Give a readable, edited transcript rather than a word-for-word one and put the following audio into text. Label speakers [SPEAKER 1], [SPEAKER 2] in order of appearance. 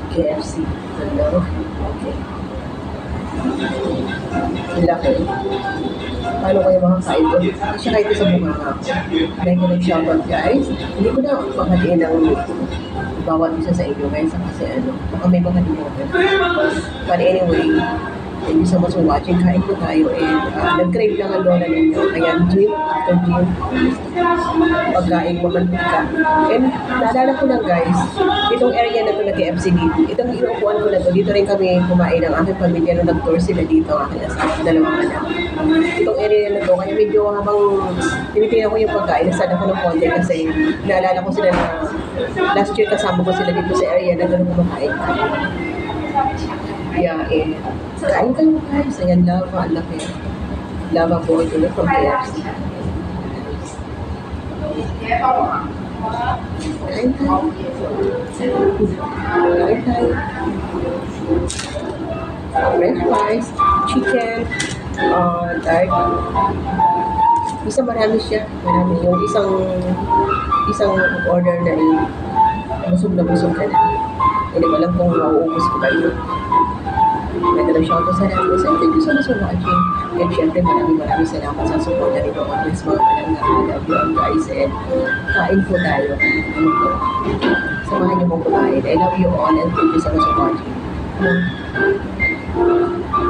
[SPEAKER 1] KFC. Hello. Okay. Ang laki. Paano kayo makakain doon? Hindi siya kahit sa bunga nga ako. Dahil ko nag-shoutout guys. Hindi ko na paghatiin ang bawat isa sa inyo guys. Kasi ano, baka may mga dinote. But anyway, thank you so much for watching. Kain po tayo and nag-crave lang ang lola ninyo. Kaya gym after gym, pagkain mamantika. And naalala ko lang guys, itong area na to na KFC dito, itong inuupuan ko na to, dito rin kami kumain ng aking pamilya nung nag-tour sila dito, ang aking asawa, dalawang anak. Itong area na to, kaya medyo habang tinitingnan ko yung pagkain, nasad ako ng konti kasi naalala ko sila na last year kasama ko sila dito sa area na gano'n kumakain. Yeah, eh. Kain kayo guys. Ayan, lava. Ang laki. Lava po ito na from KFC. Kain tayo. Kain tayo. French fries, chicken, dark. Isa marami siya. Marami. Yung isang order na busog na ka na. Hindi ko alam kung mauubos ko ba yun. Nagdala siya ako sa namin. So, thank you so much for watching. And syempre, maraming salamat sa support na ito. Please mga palangga. I love you all guys. And kain po tayo. Samahan niyo mong kumain. I love you all and thank you so much for watching.